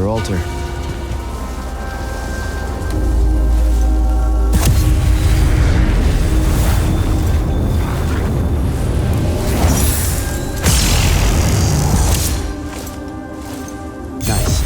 another altar. Nice.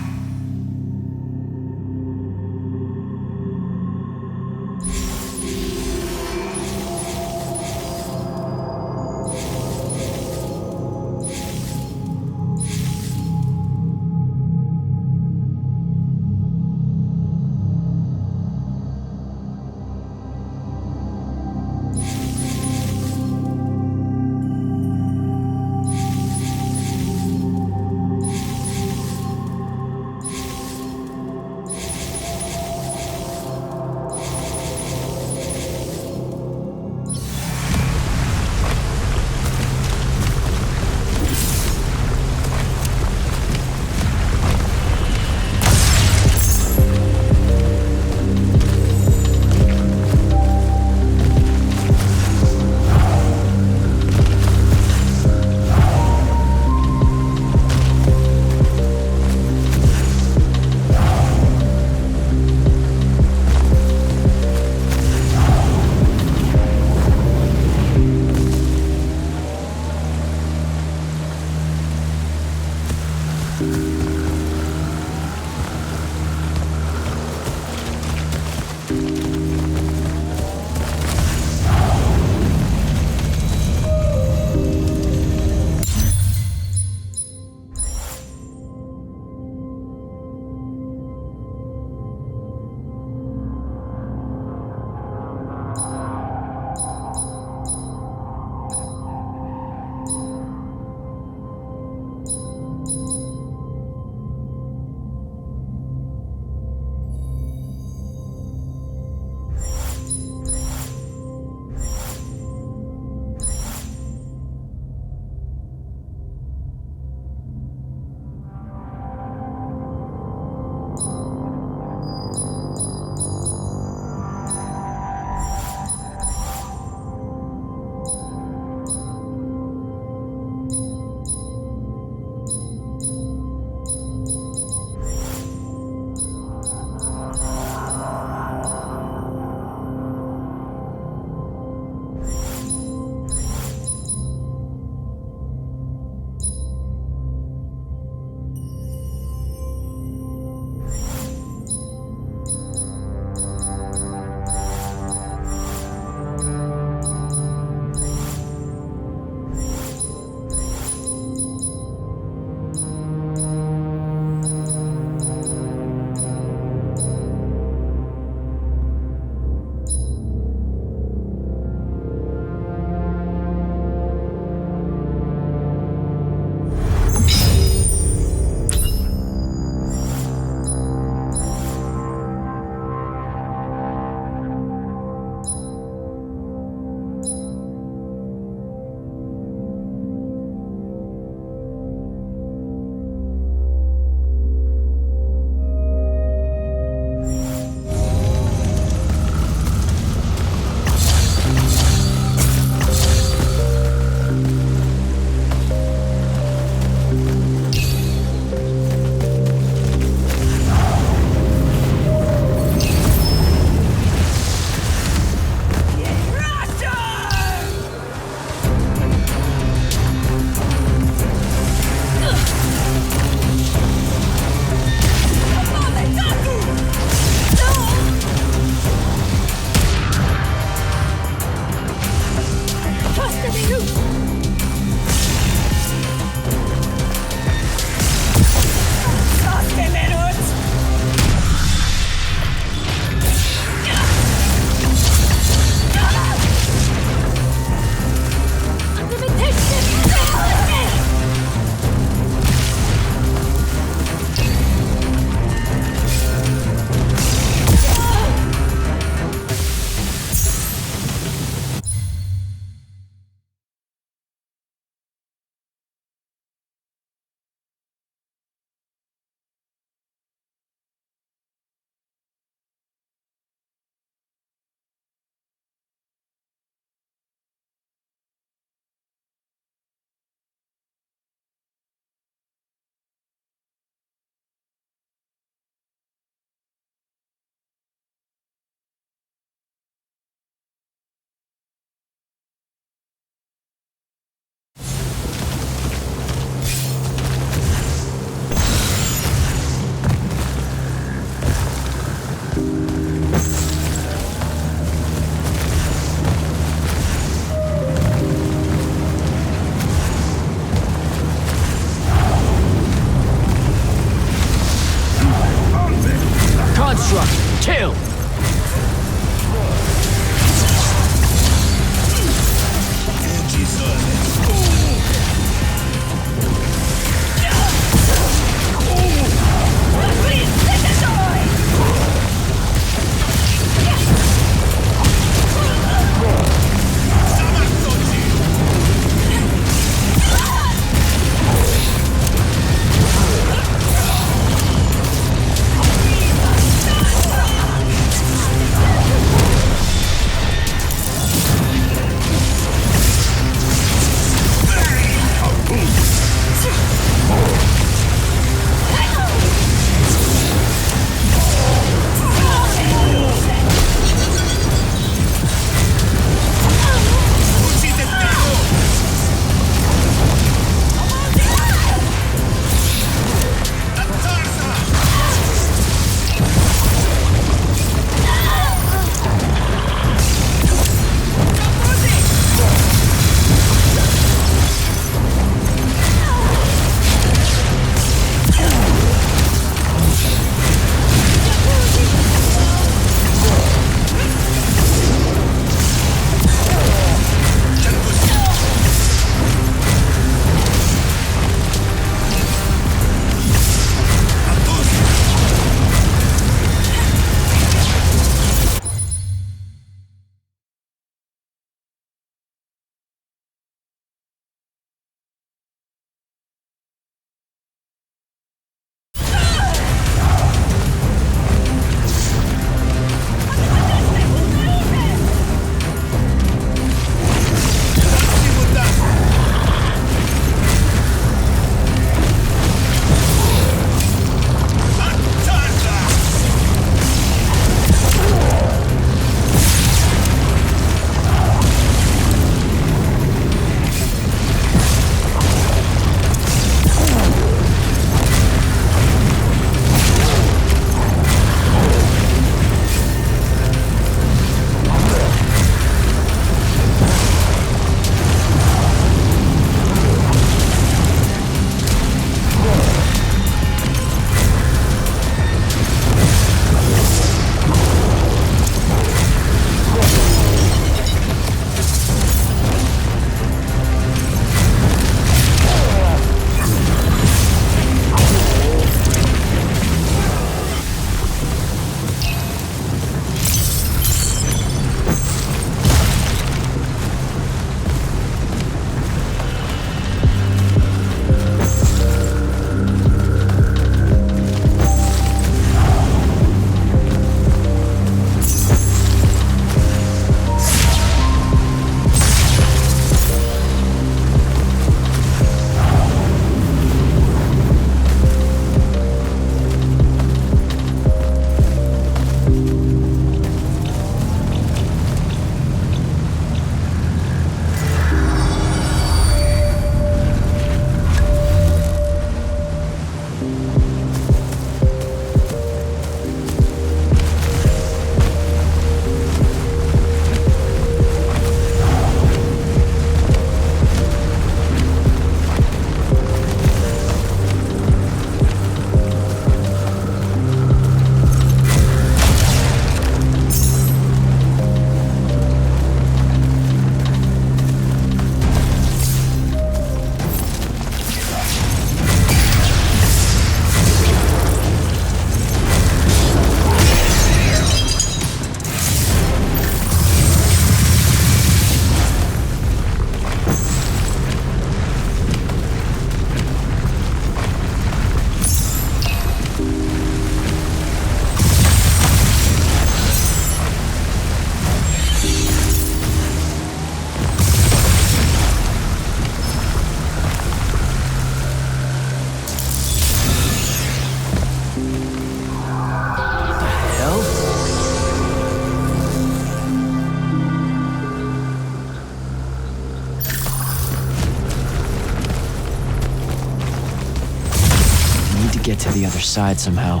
get to the other side somehow.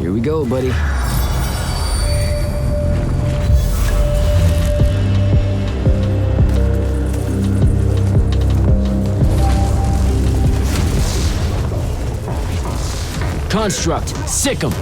Here we go, buddy. Construct, sick 'em!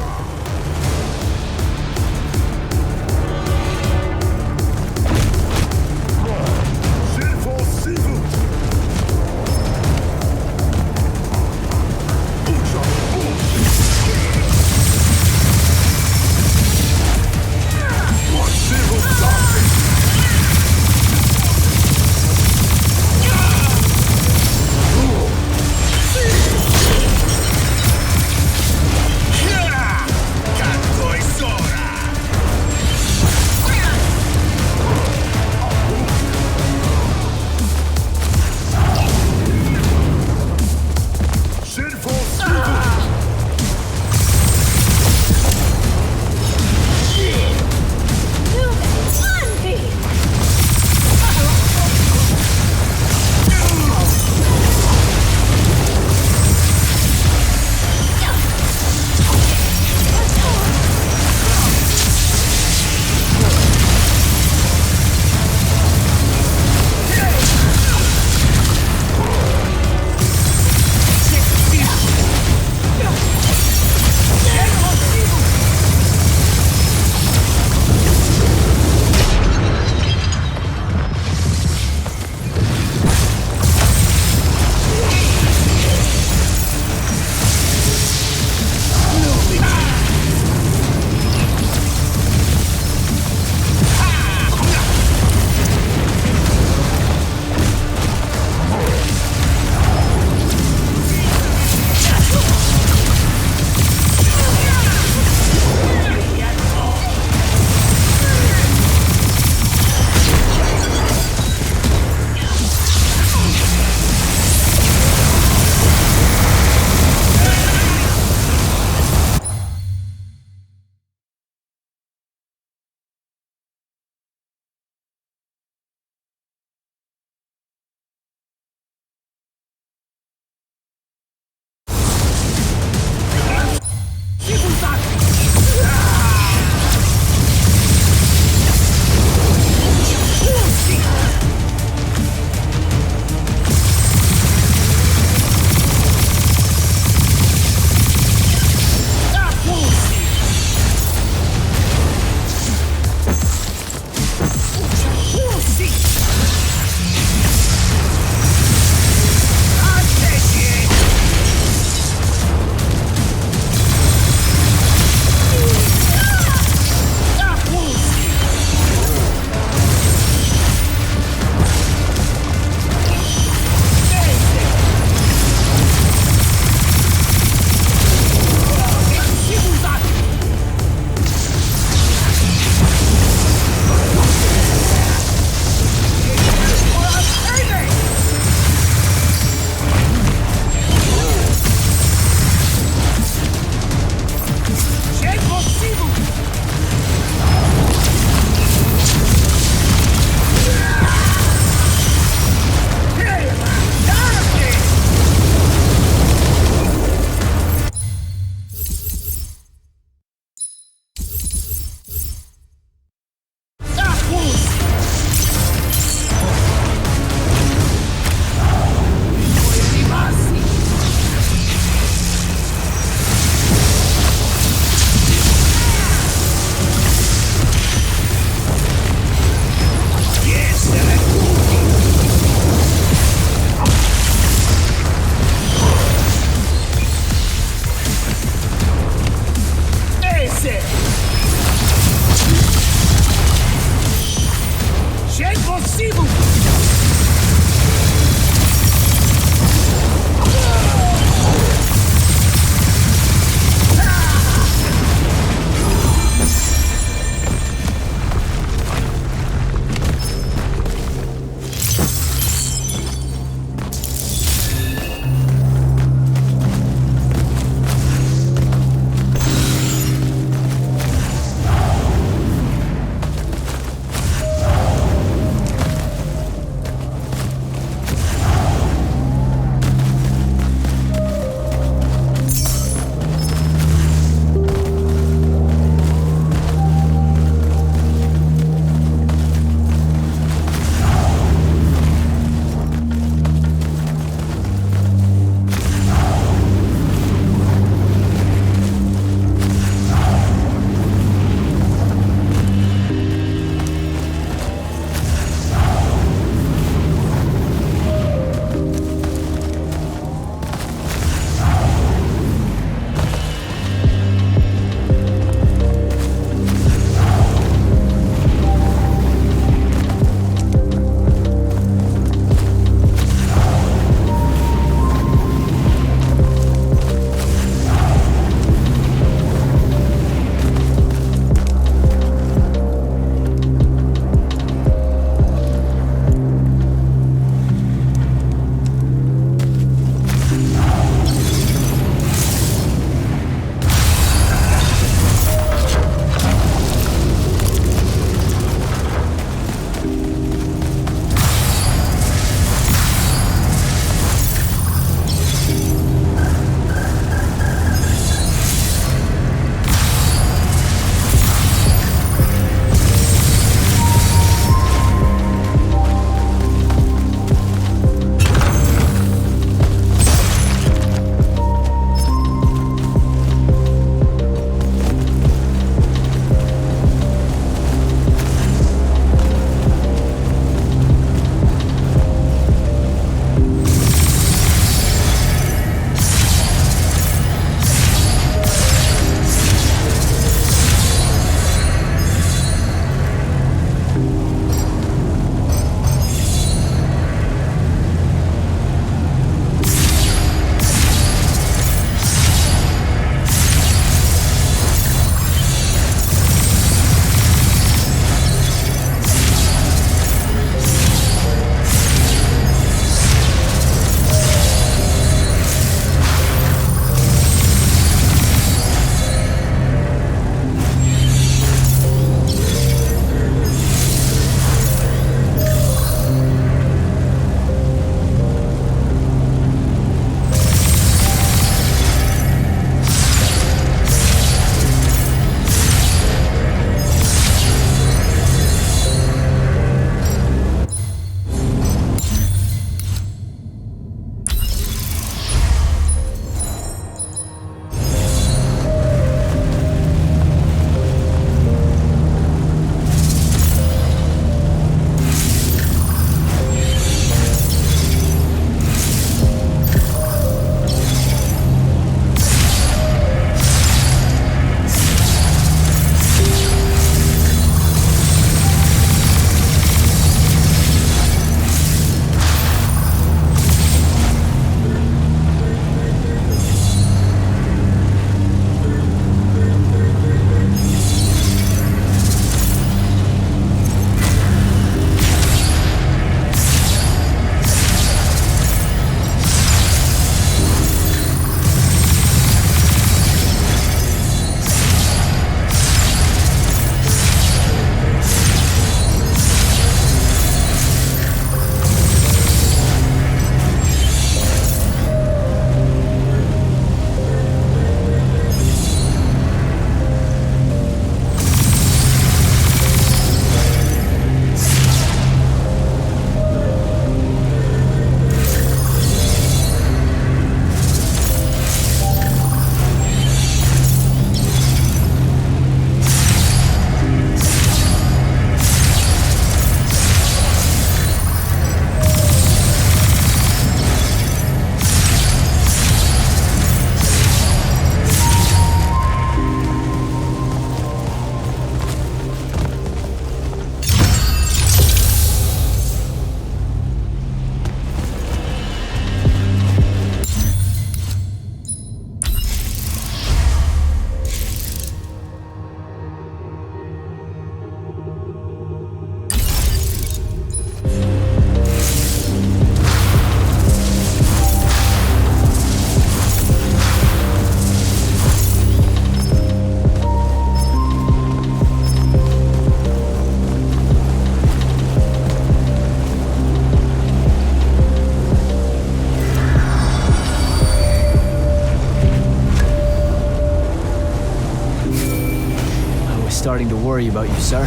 worry about you, sir.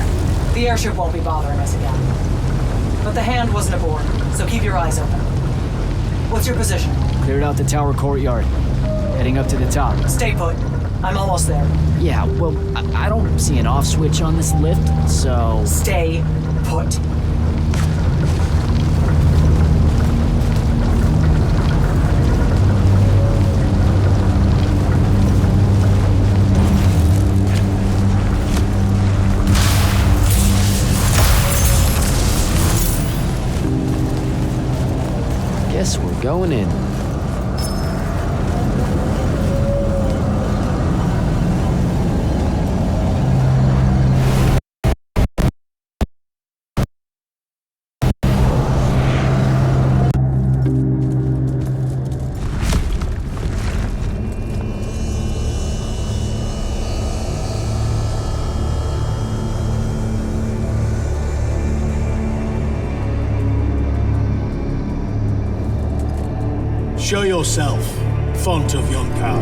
The airship won't be bothering us again. But the hand wasn't aboard, so keep your eyes open. What's your position? Cleared out the tower courtyard. Heading up to the top. Stay put. I'm almost there. Yeah, well, I don't see an off switch on this lift, so... Stay put. Guess we're going in. Show yourself, font of Yonkou.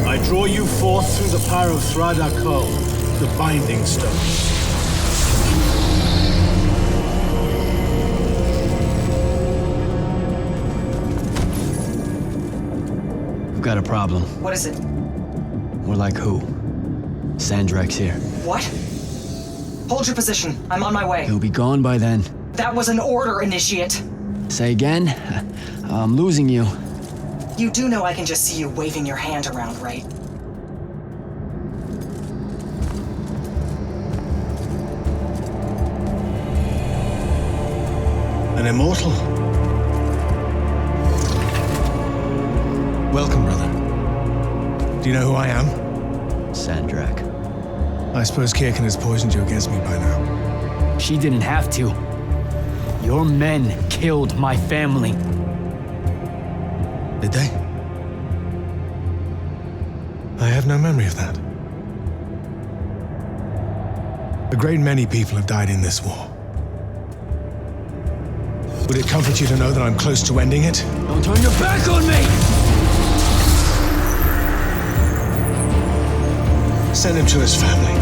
I draw you forth through the power of Thradako, the Binding Stone. We've got a problem. What is it? We're like who? Sandrak's here. What? Hold your position. I'm on my way. He'll be gone by then. That was an order, Initiate. Say again? I'm losing you. You do know I can just see you waving your hand around, right? An immortal? Welcome, brother. Do you know who I am? Sandrak. I suppose Kirkin has poisoned you against me by now. She didn't have to. Your men killed my family. Did they? I have no memory of that. A great many people have died in this war. Would it comfort you to know that I'm close to ending it? Don't turn your back on me! Send him to his family.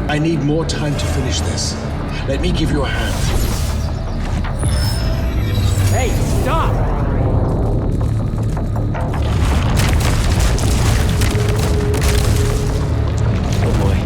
I need more time to finish this. Let me give you a hand. Hey, stop! Oh boy.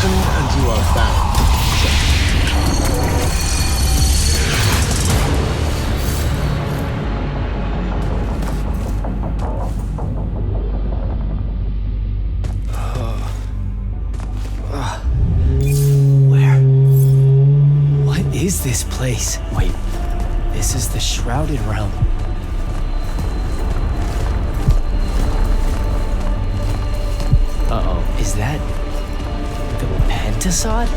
open and you are bound. Where? What is this place? Wait, this is the Shrouded Realm. Uh-oh, is that the Pentasod?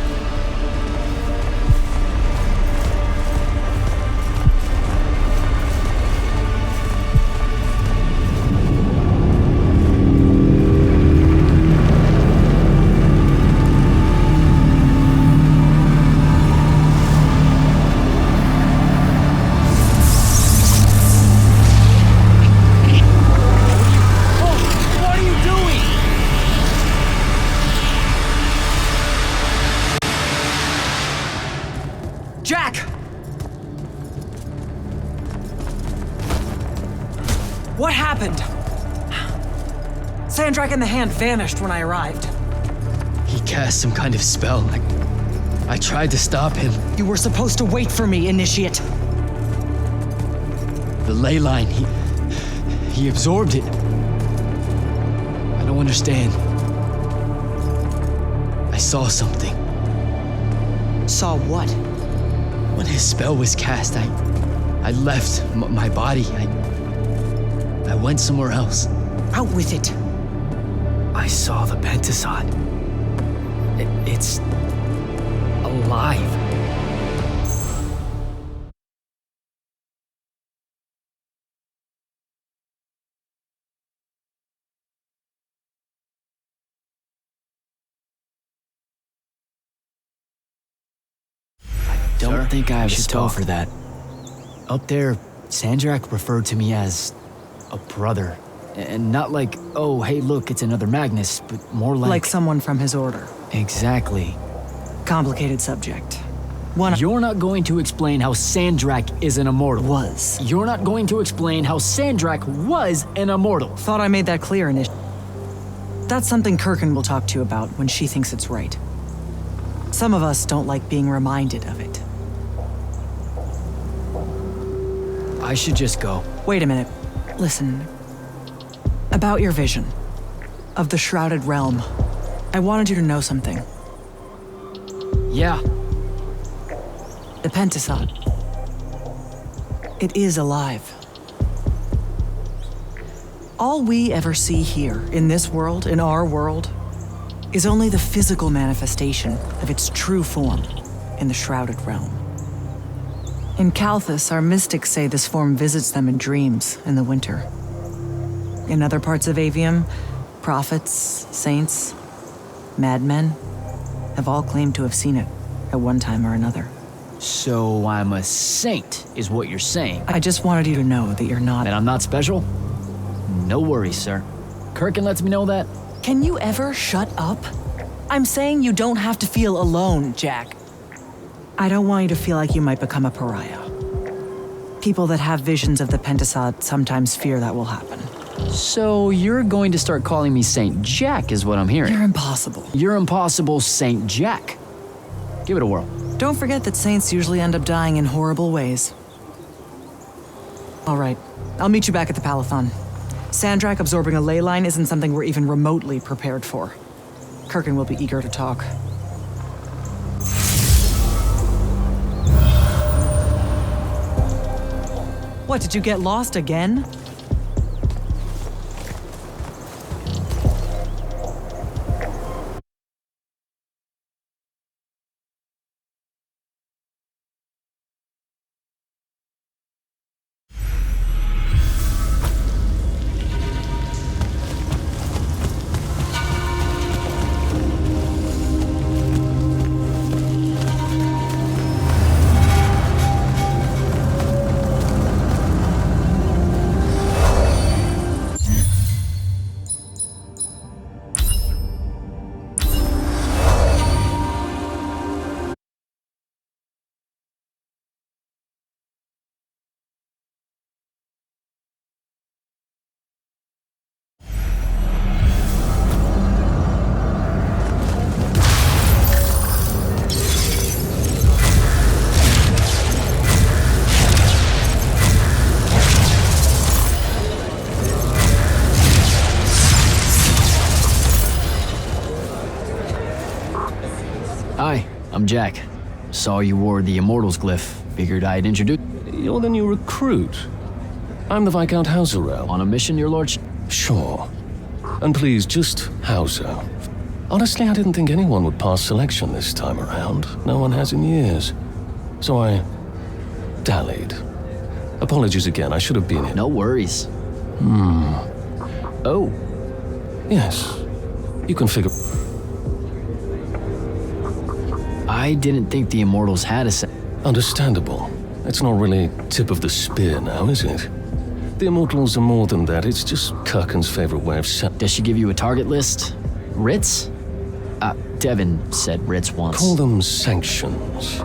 Jack! What happened? Sandrak and the Hand vanished when I arrived. He cast some kind of spell. I tried to stop him. You were supposed to wait for me, Initiate. The ley line, he absorbed it. I don't understand. I saw something. Saw what? When his spell was cast, I left my body. I went somewhere else. Out with it. I saw the Pentasod. It's alive. Don't think I should talk for that. Up there, Sandrak referred to me as a brother. And not like, oh, hey, look, it's another Magnus, but more like... Like someone from his order. Exactly. Complicated subject. You're not going to explain how Sandrak is an immortal. Was. You're not going to explain how Sandrak was an immortal. Thought I made that clear, That's something Kirkin will talk to you about when she thinks it's right. Some of us don't like being reminded of it. I should just go. Wait a minute. Listen. About your vision of the Shrouded Realm, I wanted you to know something. Yeah. The Pentasod. It is alive. All we ever see here, in this world, in our world, is only the physical manifestation of its true form in the Shrouded Realm. In Kalthus, our mystics say this form visits them in dreams in the winter. In other parts of Aveum, prophets, saints, madmen have all claimed to have seen it at one time or another. So I'm a saint, is what you're saying. I just wanted you to know that you're not. And I'm not special? No worries, sir. Kirkin lets me know that. Can you ever shut up? I'm saying you don't have to feel alone, Jack. I don't want you to feel like you might become a pariah. People that have visions of the Pentasod sometimes fear that will happen. So you're going to start calling me Saint Jack, is what I'm hearing. You're impossible. You're impossible, Saint Jack. Give it a whirl. Don't forget that saints usually end up dying in horrible ways. All right, I'll meet you back at the Palathon. Sandrak absorbing a ley line isn't something we're even remotely prepared for. Kirkin will be eager to talk. What, did you get lost again? Hi, I'm Jack. Saw you wore the Immortals glyph. Figured I'd introduce... You're the new recruit. I'm the Viscount Hauserel. On a mission, your lordship? Sure. And please, just Hauser. Honestly, I didn't think anyone would pass selection this time around. No one has in years. So I dallied. Apologies again, I should have been in. No worries. Oh. Yes. You can figure... I didn't think the Immortals had a set. Understandable. It's not really tip of the spear now, is it? The Immortals are more than that. It's just Kirkin's favorite way of saying... Does she give you a target list? Writs? Devin said writs once. Call them sanctions.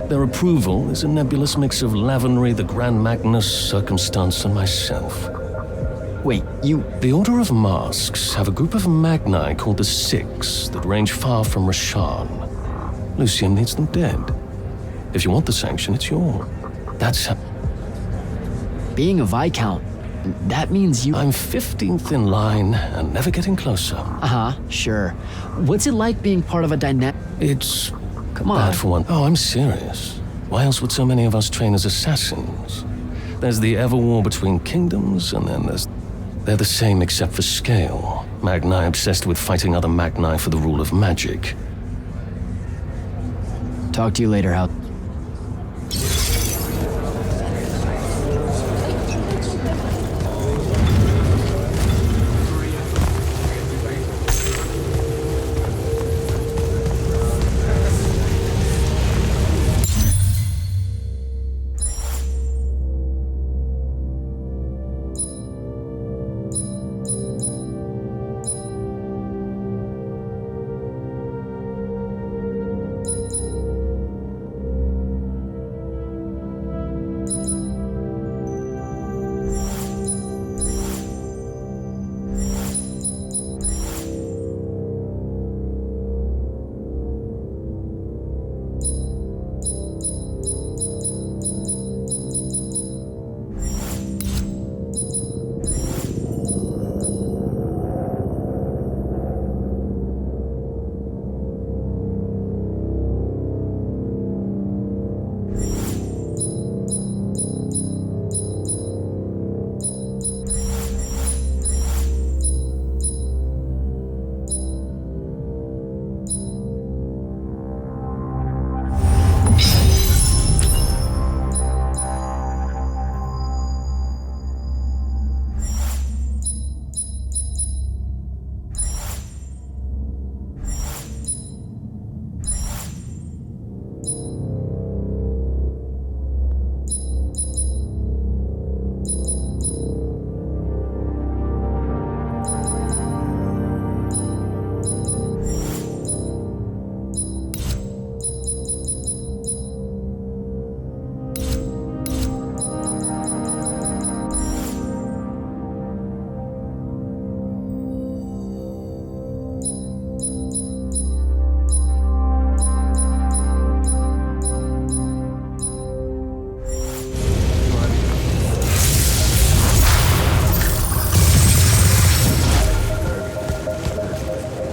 Their approval is a nebulous mix of Lavenry, the Grand Magnus, Circumstance, and myself. Wait, you... The Order of Masks have a group of Magni called the Six that range far from Rasharn. Lucian needs them dead. If you want the sanction, it's yours. That's how... Being a Viscount, that means you... I'm 15th in line and never getting closer. Uh-huh, sure. What's it like being part of a dynamic... It's... Come on. bad for one. Oh, I'm serious. Why else would so many of us train as assassins? There's the ever-war between kingdoms, and then there's... They're the same except for scale. Magni obsessed with fighting other Magni for the rule of magic. Talk to you later, Hal.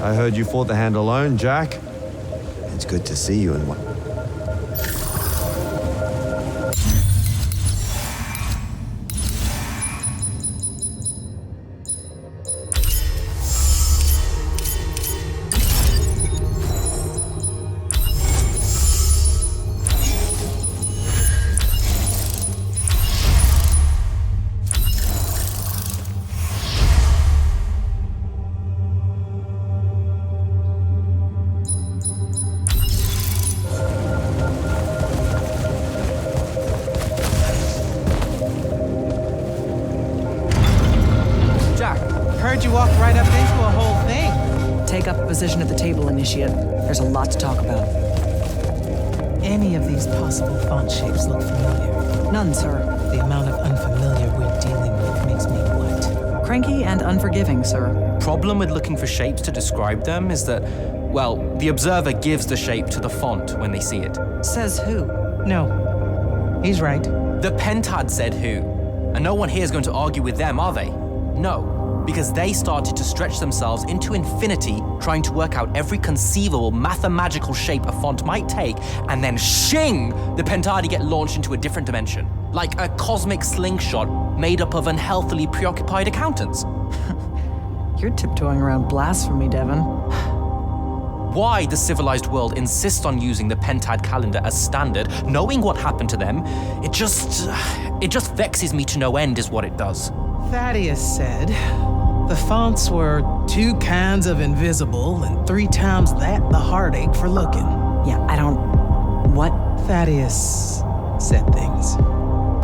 I heard you fought the hand alone, Jack. It's good to see you in one. Heard you walked right up into a whole thing. Take up a position at the table, Initiate. There's a lot to talk about. Any of these possible font shapes look familiar. None, sir. The amount of unfamiliar we're dealing with makes me what? Cranky and unforgiving, sir. Problem with looking for shapes to describe them is that, well, the observer gives the shape to the font when they see it. Says who? No. He's right. The Pentad said who, and no one here is going to argue with them, are they? No. because they started to stretch themselves into infinity, trying to work out every conceivable mathematical shape a font might take, and then shing, the Pentadi get launched into a different dimension, like a cosmic slingshot made up of unhealthily preoccupied accountants. You're tiptoeing around blasphemy, Devon. Why the civilized world insists on using the Pentad calendar as standard, knowing what happened to them, it just vexes me to no end is what it does. Thaddeus said the fonts were 2 cans of invisible and 3 times that the heartache for looking. Yeah, I don't... What? Thaddeus said things.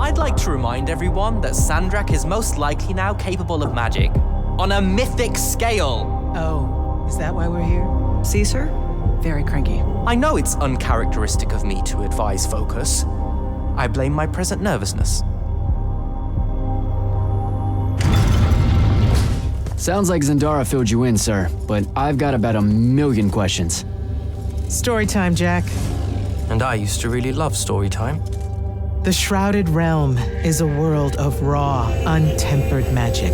I'd like to remind everyone that Sandrak is most likely now capable of magic, on a mythic scale. Oh, is that why we're here? Caesar? Very cranky. I know it's uncharacteristic of me to advise focus. I blame my present nervousness. Sounds like Zendara filled you in, sir, but I've got about 1,000,000 questions. Story time, Jack. And I used to really love story time. The Shrouded Realm is a world of raw, untempered magic.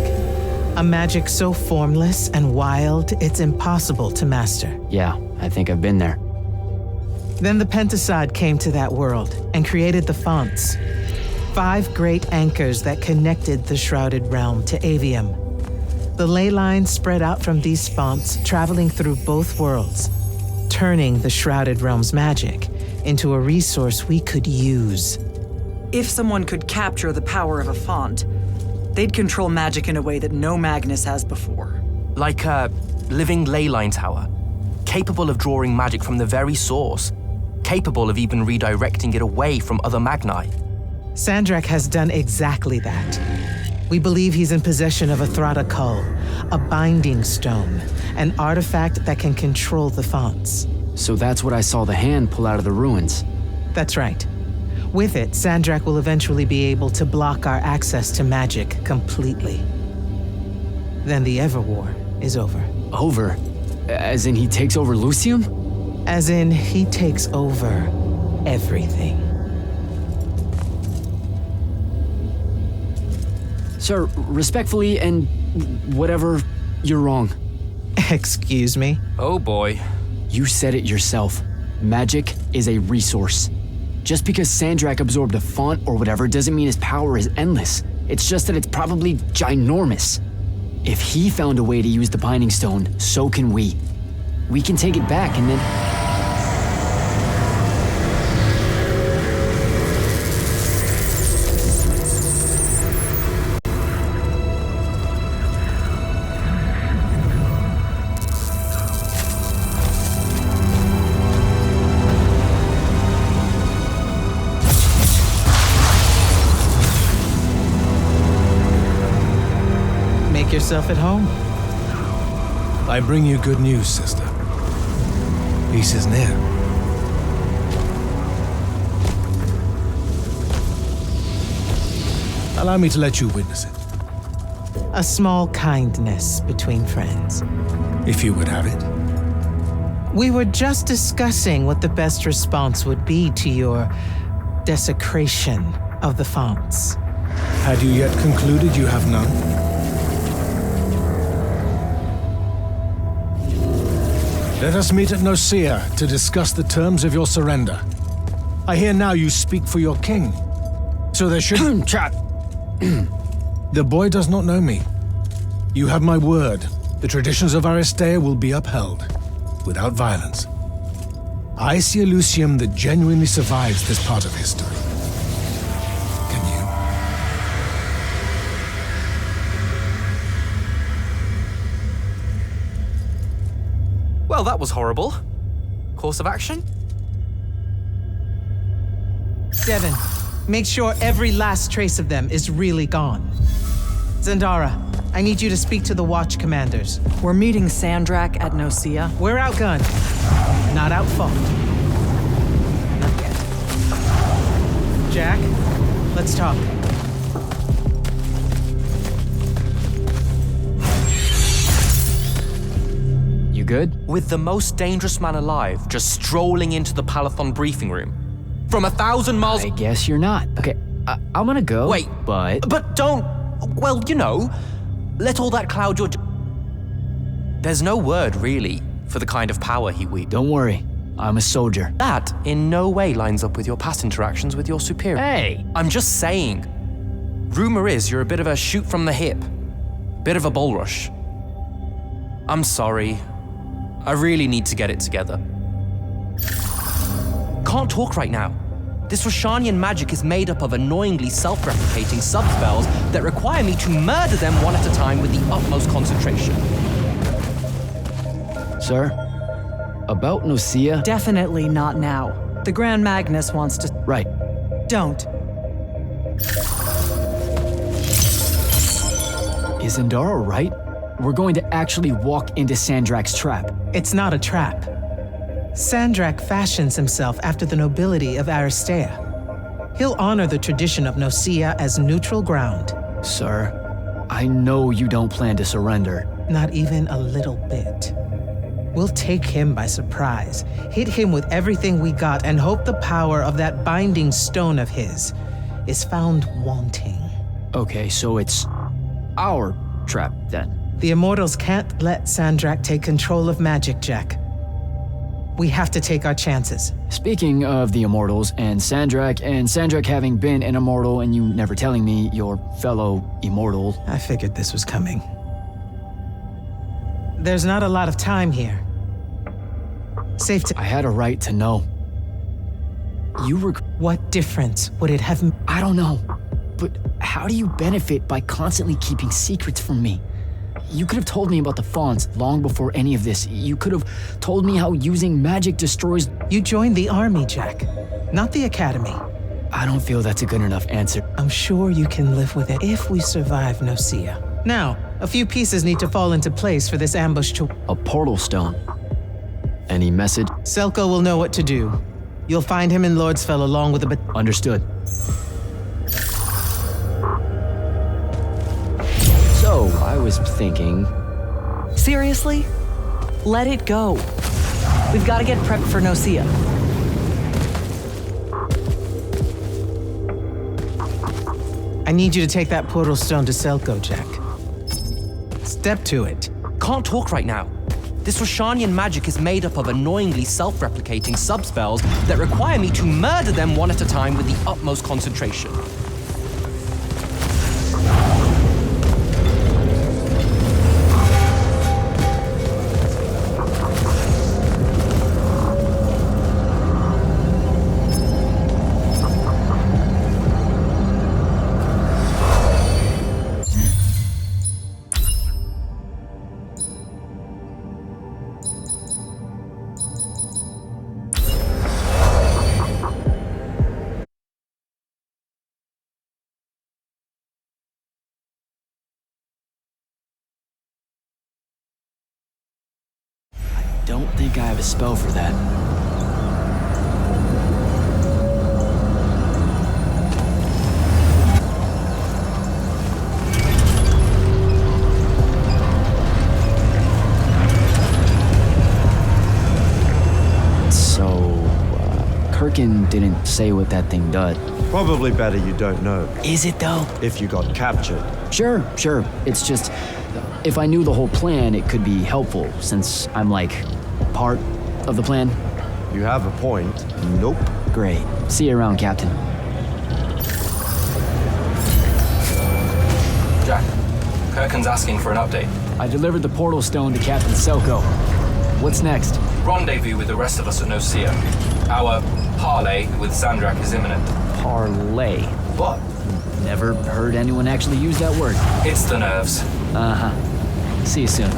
A magic so formless and wild, it's impossible to master. Yeah, I think I've been there. Then the Pentasod came to that world and created the fonts. 5 great anchors that connected the Shrouded Realm to Aveum. The ley lines spread out from these fonts, traveling through both worlds, turning the Shrouded Realm's magic into a resource we could use. If someone could capture the power of a font, they'd control magic in a way that no Magnus has before. Like a living leyline tower, capable of drawing magic from the very source, capable of even redirecting it away from other Magni. Sandrak has done exactly that. We believe he's in possession of a Thrada Cull, a binding stone, an artifact that can control the fonts. So that's what I saw the hand pull out of the ruins. That's right. With it, Sandrak will eventually be able to block our access to magic completely. Then the Everwar is over. Over? As in he takes over Lucium? As in, he takes over everything. Sir, respectfully and whatever, you're wrong. Excuse me? Oh boy. You said it yourself. Magic is a resource. Just because Sandrak absorbed a font or whatever doesn't mean his power is endless. It's just that it's probably ginormous. If he found a way to use the Binding Stone, so can we. We can take it back and then... Yourself at home. I bring you good news, sister. Peace is near. Allow me to let you witness it, A small kindness between friends. if you would have it. We were just discussing what the best response would be to your desecration of the fonts. Had you yet concluded you have none? Let us meet at Nicaea to discuss the terms of your surrender. I hear now you speak for your king. So there should... Chat! The boy does not know me. You have my word. The traditions of Aristea will be upheld, without violence. I see a Lucium that genuinely survives this part of history. Can you? Well, that was horrible. Course of action? Devon, make sure every last trace of them is really gone. Zendara, I need you to speak to the watch commanders. We're meeting Sandrak at Nicaea. We're outgunned, not outfought. Not yet. Jack, let's talk. You good? With the most dangerous man alive just strolling into the Palathon briefing room. From 1,000 miles... I guess you're not. Okay, I'm gonna go. Wait, but... But don't... Well, you know, Let all that cloud your... There's no word, really, for the kind of power he wields. Don't worry, I'm a soldier. That in no way lines up with your past interactions with your superior. Hey! I'm just saying. Rumor is you're a bit of a shoot from the hip. Bit of a bull rush. I'm sorry. I really need to get it together. Can't talk right now. This Roshanian magic is made up of annoyingly self-replicating sub-spells that require me to murder them one at a time with the utmost concentration. Sir? About Nocia? Definitely not now. The Grand Magnus wants to... Right. Don't. Is Zendara right? We're going to actually walk into Sandrak's trap. It's not a trap. Sandrak fashions himself after the nobility of Aristea. He'll honor the tradition of Nocia as neutral ground. Sir, I know you don't plan to surrender. Not even a little bit. We'll take him by surprise, hit him with everything we got, and hope the power of that binding stone of his is found wanting. Okay, so it's our trap then. The Immortals can't let Sandrak take control of magic, Jack. We have to take our chances. Speaking of the Immortals and Sandrak having been an Immortal and you never telling me your fellow Immortal. I figured this was coming. There's not a lot of time here. Safe to... I had a right to know. What difference would it have... I don't know, but how do you benefit by constantly keeping secrets from me? You could have told me about the Fawns long before any of this. You could have told me how using magic destroys... You joined the army, Jack, not the academy. I don't feel that's a good enough answer. I'm sure you can live with it if we survive Nocia. Now, a few pieces need to fall into place for this ambush to... A portal stone. Any message? Selko will know what to do. You'll find him in Lordsfell along with a... Understood. So, I was thinking... Seriously? Let it go. We've got to get prepped for Nocia. I need you to take that portal stone to Selko, Jack. Step to it. Can't talk right now. This Roshanian magic is made up of annoyingly self-replicating sub-spells that require me to murder them one at a time with the utmost concentration. Don't think I have a spell for that. Kirkin didn't say what that thing does. Probably better you don't know. Is it though? If you got captured. Sure. It's just, if I knew the whole plan, it could be helpful, since I'm like, part of the plan. You have a point. Nope. Great. See you around, Captain. Jack, Kirkin's asking for an update. I delivered the portal stone to Captain Selko. What's next? Rendezvous with the rest of us at Nocia. Our parley with Sandrak is imminent. Parlay. What? Never heard anyone actually use that word. It's the nerves. Uh-huh. See you soon.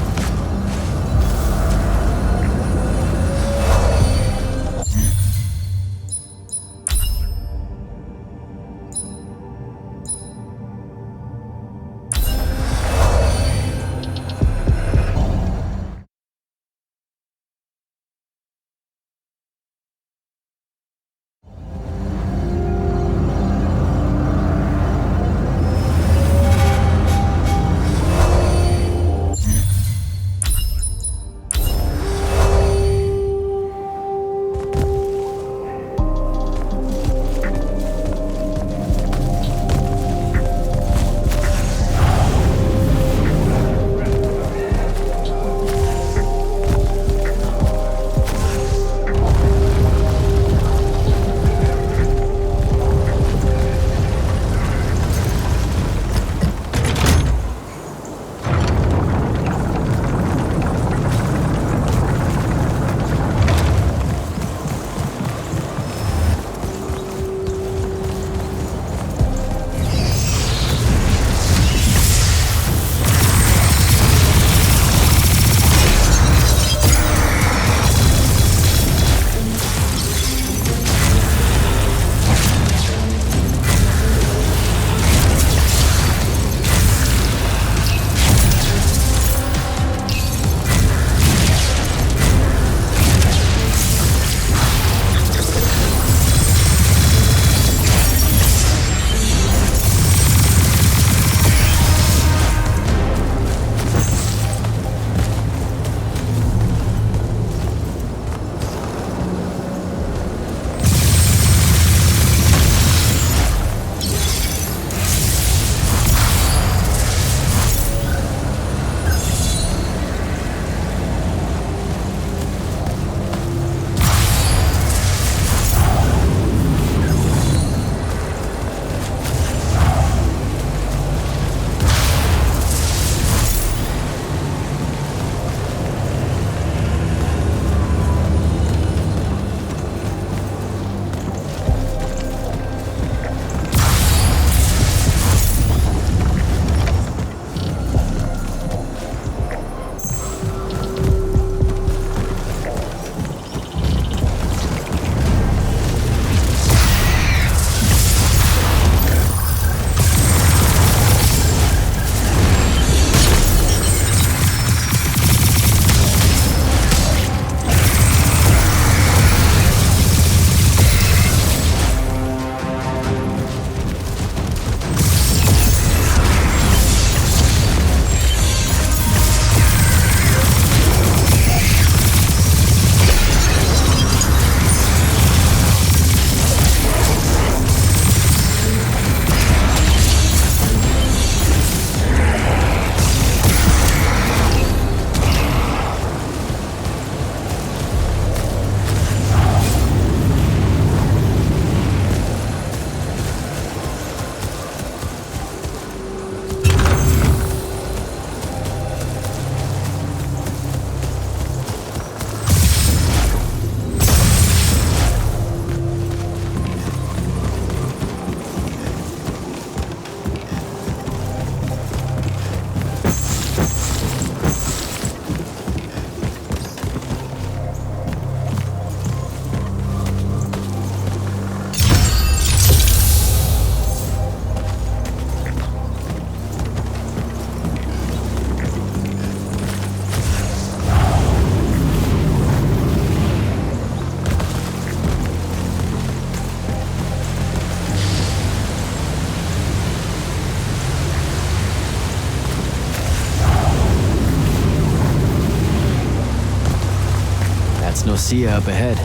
We'll see you up ahead.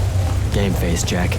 Game face, Jack.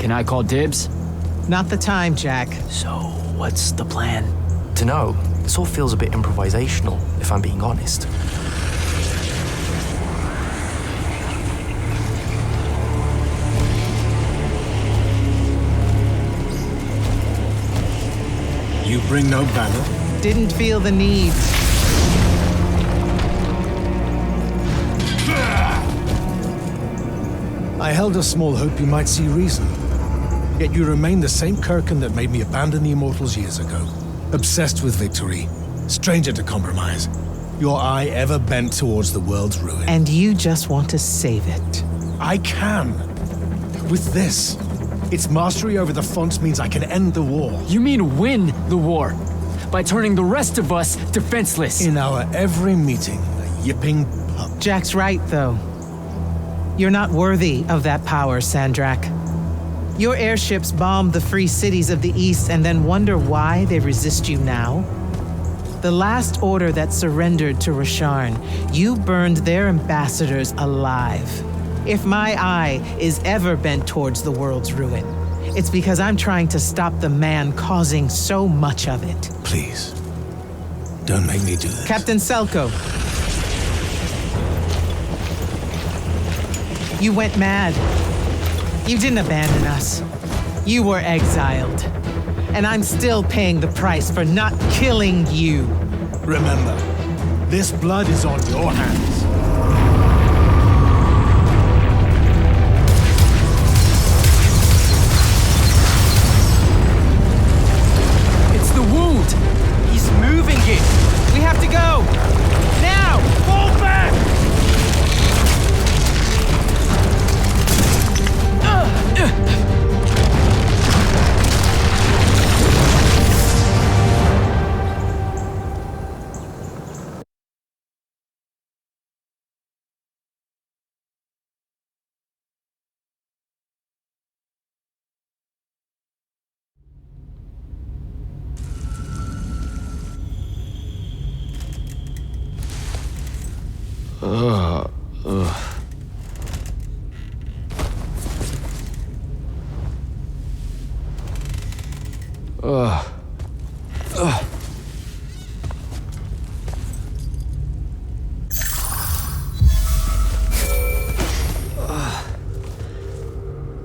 Can I call dibs? Not the time, Jack. So, what's the plan? Dunno, this all feels a bit improvisational, if I'm being honest. You bring no banner? Didn't feel the need. I held a small hope you might see reason. Yet you remain the same Kirkin that made me abandon the Immortals years ago. Obsessed with victory, stranger to compromise. Your eye ever bent towards the world's ruin. And you just want to save it. I can. With this. Its mastery over the fonts means I can end the war. You mean win the war? By turning the rest of us defenseless? In our every meeting, a yipping pup. Jack's right, though. You're not worthy of that power, Sandrak. Your airships bomb the free cities of the East and then wonder why they resist you now? The last order that surrendered to Rasharn, you burned their ambassadors alive. If my eye is ever bent towards the world's ruin, it's because I'm trying to stop the man causing so much of it. Please, don't make me do this. Captain Selko. You went mad. You didn't abandon us. You were exiled. And I'm still paying the price for not killing you. Remember, this blood is on your hands. It's the wound! He's moving it! We have to go! Now! Fall back!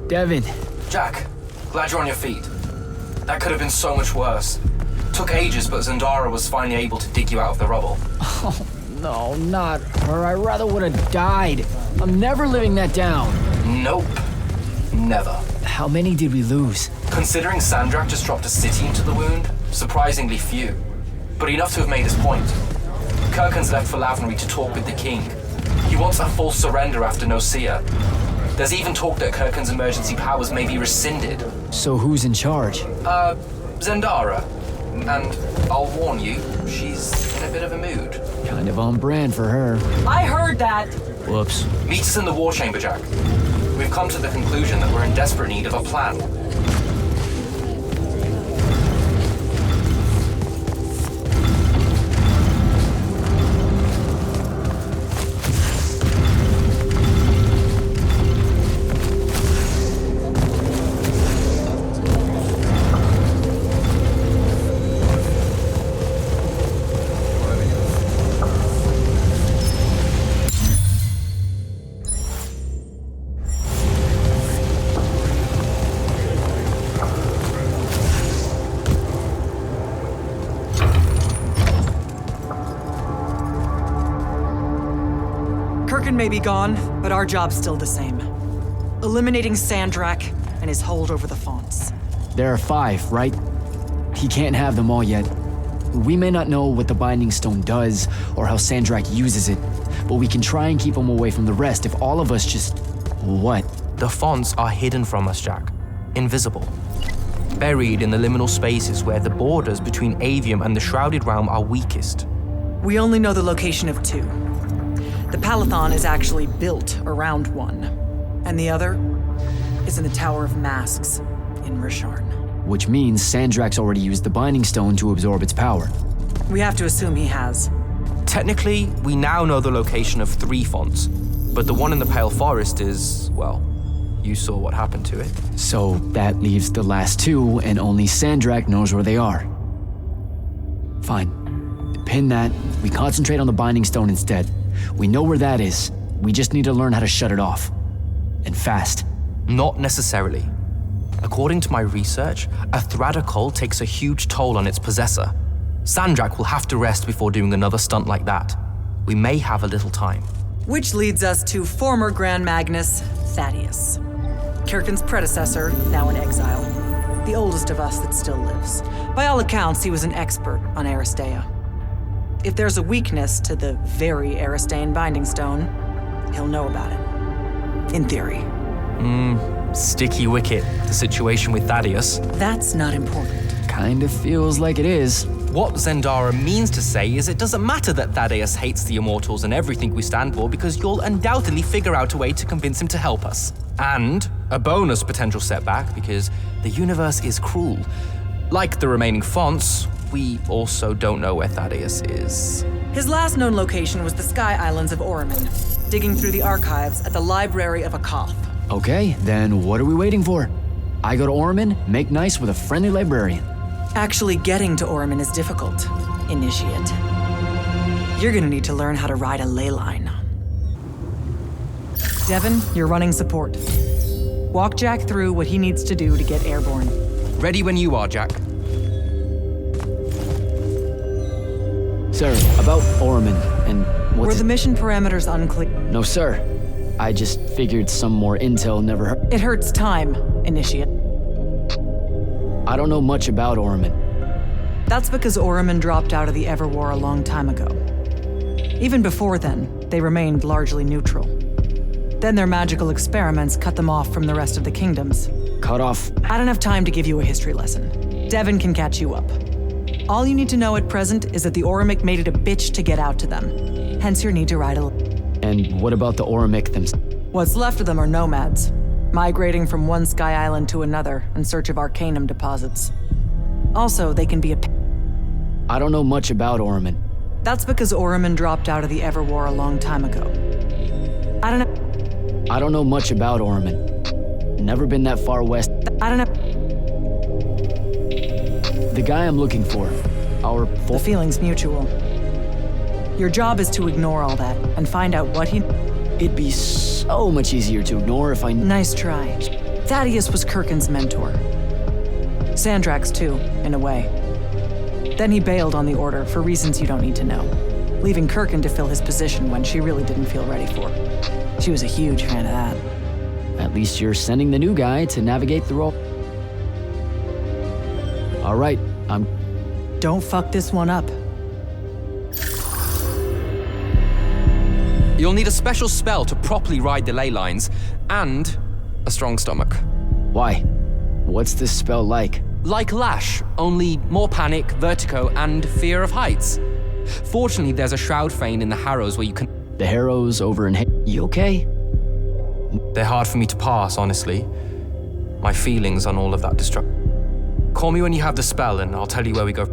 Devin, Jack, glad you're on your feet. That could have been so much worse. Took ages, but Zendara was finally able to dig you out of the rubble. no, not her. I rather would have died. I'm never living that down. Nope. Never. How many did we lose? Considering Sandrak just dropped a city into the wound, surprisingly few. But enough to have made his point. Kirkhan's left for Lavnery to talk with the king. He wants a full surrender after Nosea. There's even talk that Kirkhan's emergency powers may be rescinded. So who's in charge? Zendara. And I'll warn you, she's in a bit of a mood. Kind of on brand for her. I heard that! Whoops. Meet us in the war chamber, Jack. We've come to the conclusion that we're in desperate need of a plan. Kirkhan may be gone, but our job's still the same. Eliminating Sandrak and his hold over the fonts. There are 5, right? He can't have them all yet. We may not know what the Binding Stone does or how Sandrak uses it, but we can try and keep him away from the rest if all of us just... What? The fonts are hidden from us, Jack. Invisible. Buried in the liminal spaces where the borders between Aveum and the Shrouded Realm are weakest. We only know the location of 2. The Palathon is actually built around one, and the other is in the Tower of Masks in Risharn. Which means Sandrak's already used the Binding Stone to absorb its power. We have to assume he has. Technically, we now know the location of 3 fonts, but the one in the Pale Forest is, well, you saw what happened to it. So that leaves the last 2, and only Sandrak knows where they are. Fine. Pin that. We concentrate on the Binding Stone instead. We know where that is. We just need to learn how to shut it off. And fast. Not necessarily. According to my research, a Thradakol takes a huge toll on its possessor. Sandrak will have to rest before doing another stunt like that. We may have a little time. Which leads us to former Grand Magnus, Thaddeus. Kirkhan's predecessor, now in exile. The oldest of us that still lives. By all accounts, he was an expert on Aristea. If there's a weakness to the very Aristean Binding Stone, he'll know about it. In theory. Sticky wicket, the situation with Thaddeus. That's not important. Kind of feels like it is. What Zendara means to say is it doesn't matter that Thaddeus hates the Immortals and everything we stand for because you'll undoubtedly figure out a way to convince him to help us. And a bonus potential setback because the universe is cruel. Like the remaining fonts, we also don't know where Thaddeus is. His last known location was the Sky Islands of Oromon, digging through the archives at the Library of Akoth. Okay, then what are we waiting for? I go to Oromon, make nice with a friendly librarian. Actually getting to Oromon is difficult, Initiate. You're gonna need to learn how to ride a ley line. Devin, you're running support. Walk Jack through what he needs to do to get airborne. Ready when you are, Jack. Sir, about Oromon and Were what's... the mission parameters unclear? No, sir. I just figured some more intel never hurt. It hurts time, Initiate. I don't know much about Oromon. That's because Oromon dropped out of the Everwar a long time ago. Even before then, they remained largely neutral. Then their magical experiments cut them off from the rest of the kingdoms. Cut off. I don't have time to give you a history lesson. Devin can catch you up. All you need to know at present is that the Oromic made it a bitch to get out to them. Hence your need to ride a... And what about the Oromic themselves? What's left of them are nomads, migrating from one sky island to another in search of arcanum deposits. Also, they can be a... I don't know much about Oromon. That's because Oromon dropped out of the Everwar a long time ago. I don't know. I don't know much about Oromon. Never been that far west. I don't know. The guy I'm looking for, The feeling's mutual. Your job is to ignore all that and find out what he... It'd be so much easier to ignore if I... Nice try. Thaddeus was Kirkin's mentor. Sandrax too, in a way. Then he bailed on the Order for reasons you don't need to know, leaving Kirkin to fill his position when she really didn't feel ready for it. She was a huge fan of that. At least you're sending the new guy to navigate through all... All right, Don't fuck this one up. You'll need a special spell to properly ride the ley lines, and a strong stomach. Why? What's this spell like? Like Lash, only more panic, vertigo, and fear of heights. Fortunately, there's a Shroud Fane in the Harrows where you can... The Harrows over in... You okay? They're hard for me to pass, honestly. My feelings on all of that destruction. Call me when you have the spell, and I'll tell you where we go.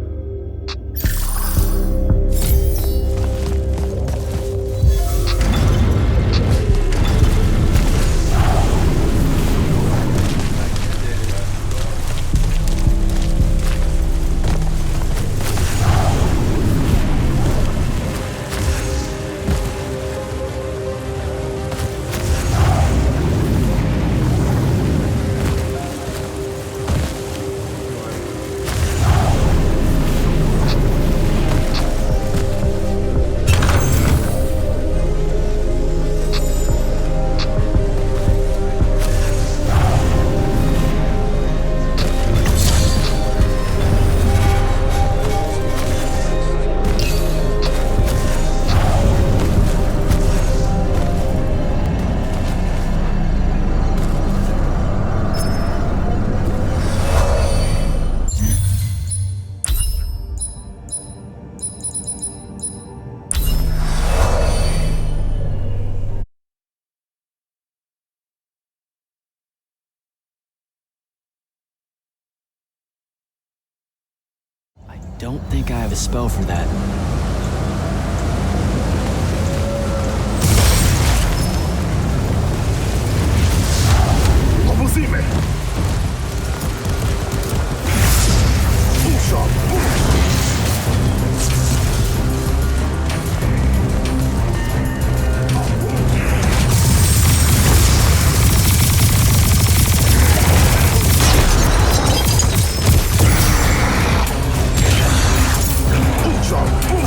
Don't think I have a spell for that. Opposime! Full shot! Full shot!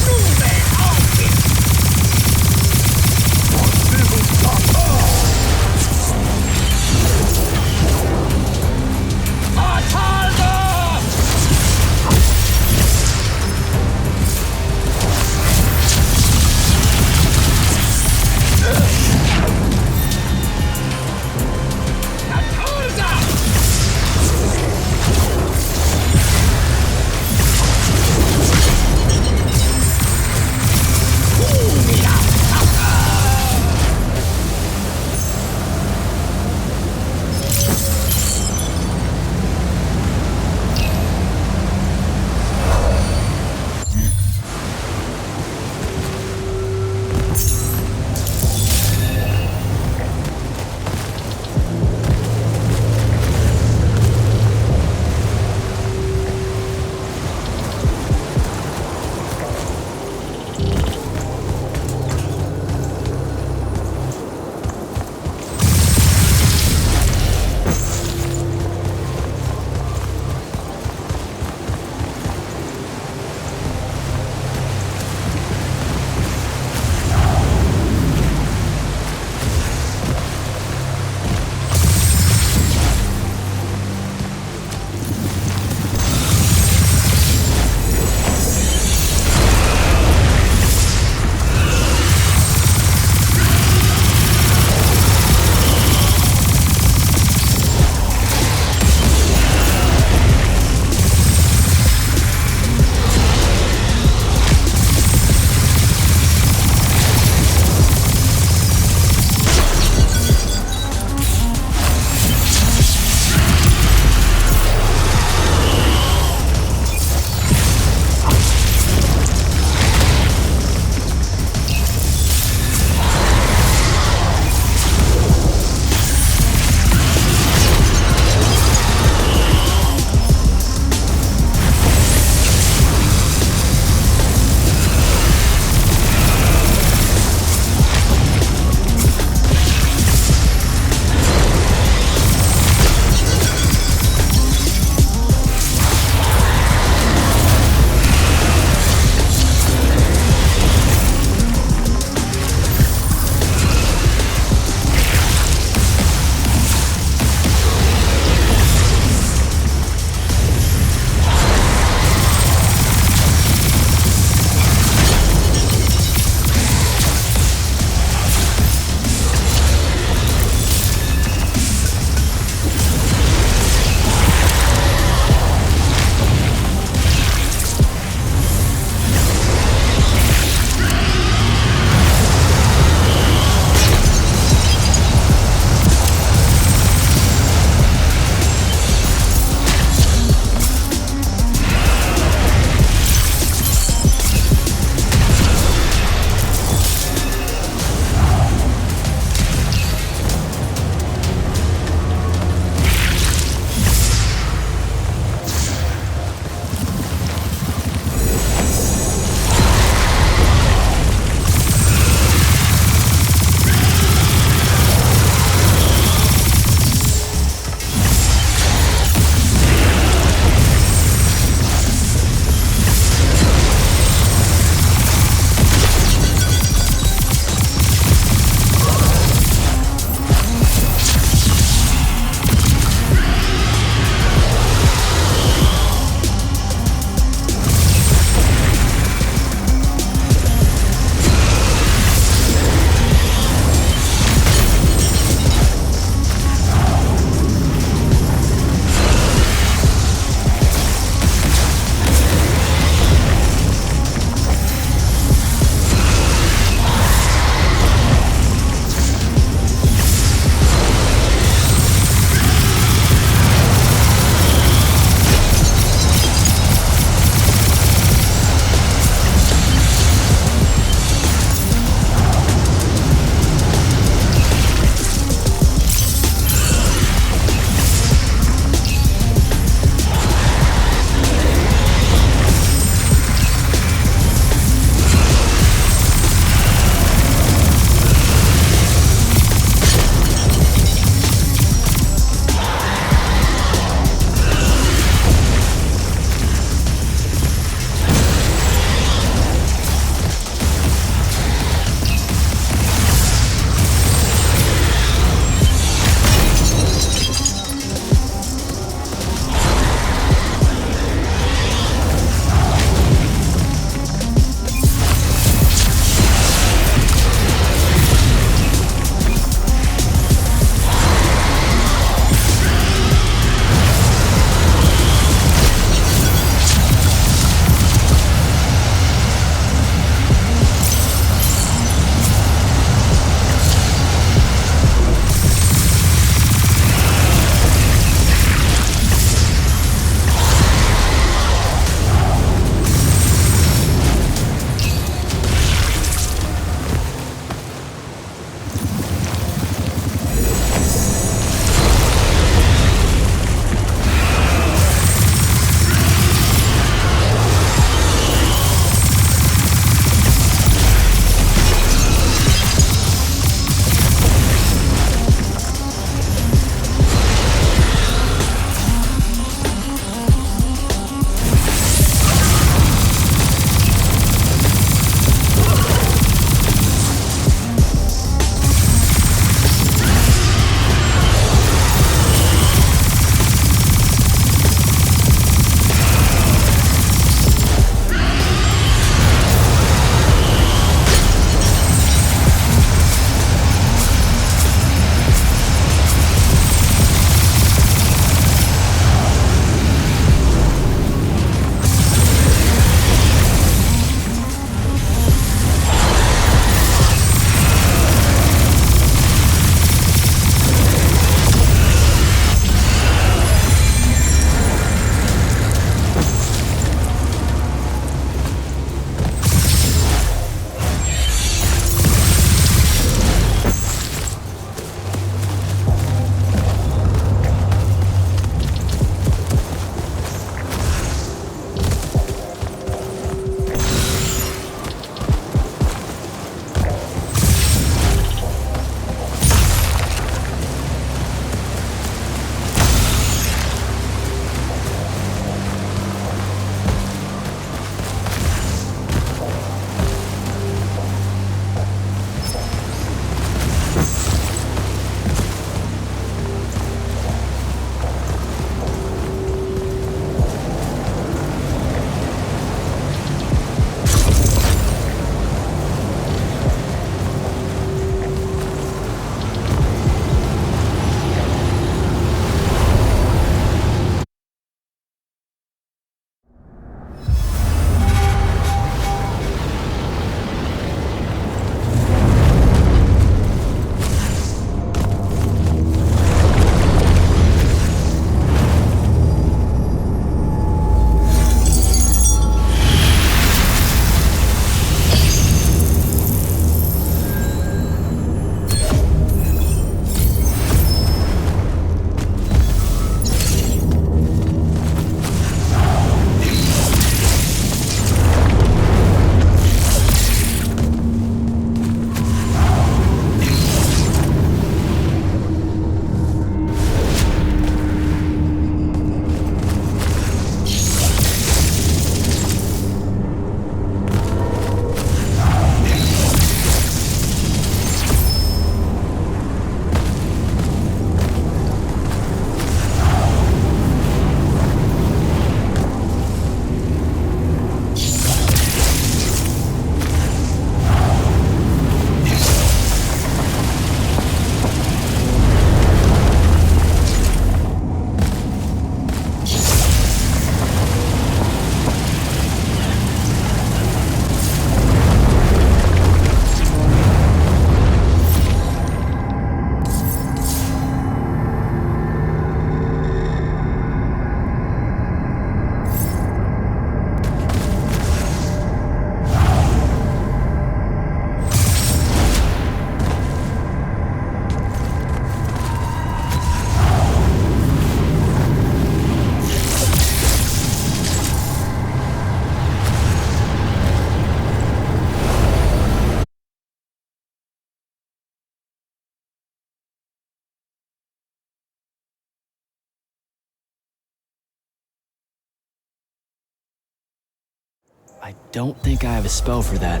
I don't think I have a spell for that.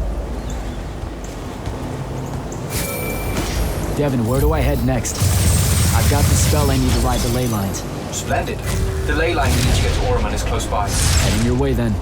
Devin, where do I head next? I've got the spell I need to ride the ley lines. Splendid. The ley line we need to get to Orman is close by. Heading your way then.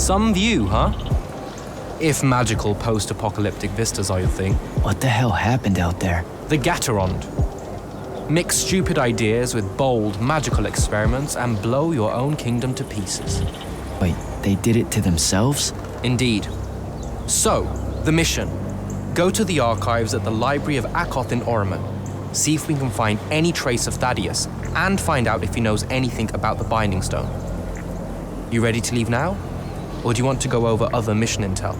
Some view, huh? If magical post-apocalyptic vistas are your thing. What the hell happened out there? The Gatorond. Mix stupid ideas with bold, magical experiments and blow your own kingdom to pieces. Wait, they did it to themselves? Indeed. So, the mission. Go to the archives at the Library of Akoth in Oromon. See if we can find any trace of Thaddeus, and find out if he knows anything about the Binding Stone. You ready to leave now? Or do you want to go over other mission intel?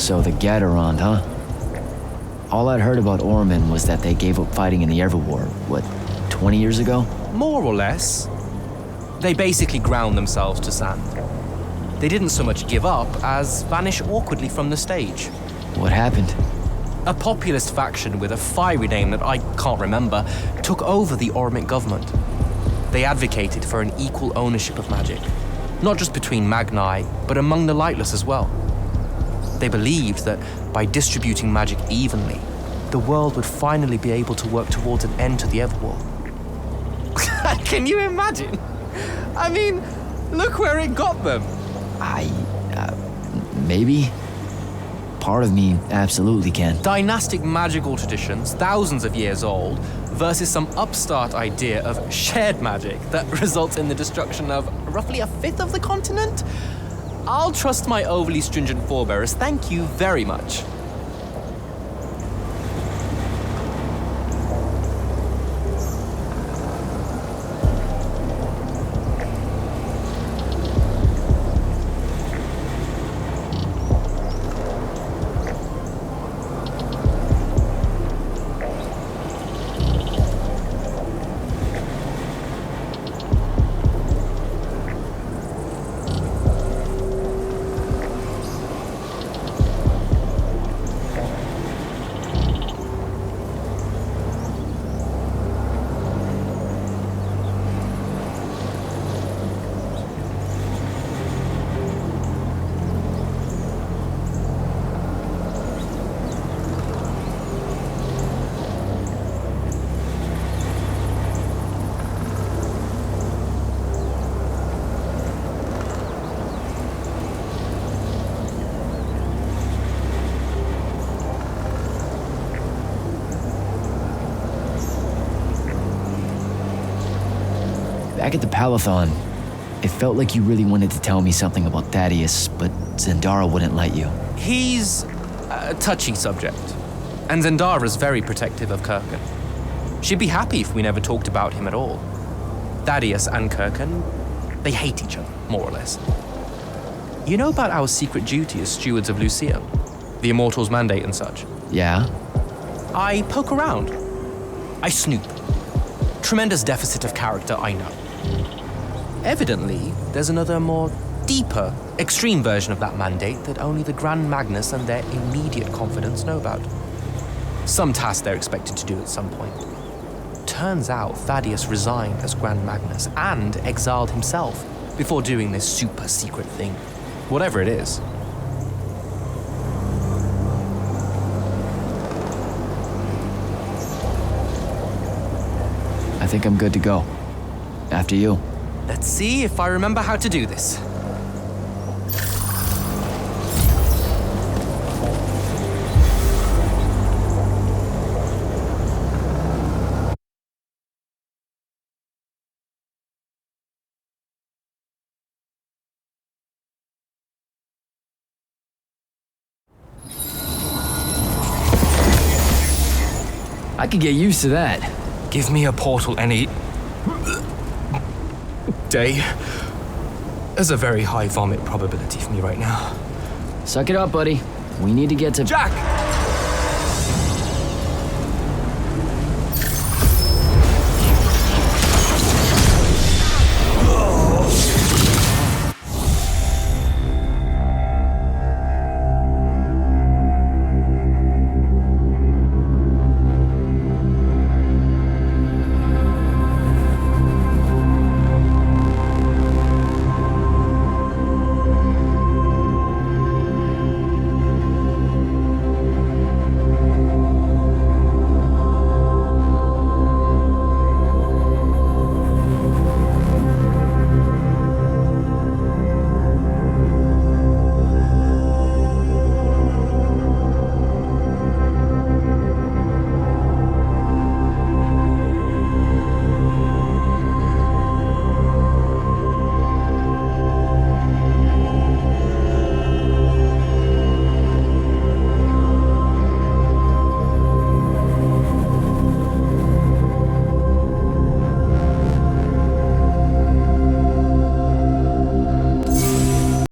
So the Gatorond, huh? All I'd heard about Orman was that they gave up fighting in the Everwar, what, 20 years ago? More or less. They basically ground themselves to sand. They didn't so much give up as vanish awkwardly from the stage. What happened? A populist faction with a fiery name that I can't remember took over the Ormic government. They advocated for an equal ownership of magic, not just between Magni, but among the lightless as well. They believed that by distributing magic evenly, the world would finally be able to work towards an end to the Everwar. Can you imagine? I mean, look where it got them. Maybe? Part of me absolutely can. Dynastic magical traditions, thousands of years old, versus some upstart idea of shared magic that results in the destruction of roughly a fifth of the continent? I'll trust my overly stringent forebears, thank you very much. Back at the Palathon, it felt like you really wanted to tell me something about Thaddeus, but Zendara wouldn't let you. He's a touchy subject, and Zendara's very protective of Kirkan. She'd be happy if we never talked about him at all. Thaddeus and Kirkan, they hate each other, more or less. You know about our secret duty as stewards of Lucium? The Immortals' mandate and such? Yeah? I poke around. I snoop. Tremendous deficit of character, I know. Evidently, there's another more deeper, extreme version of that mandate that only the Grand Magnus and their immediate confidants know about. Some task they're expected to do at some point. Turns out Thaddeus resigned as Grand Magnus and exiled himself before doing this super secret thing. Whatever it is. I think I'm good to go. After you. Let's see if I remember how to do this. I could get used to that. Give me a portal any day. There's a very high vomit probability for me right now. Suck it up, buddy. We need to get to... Jack!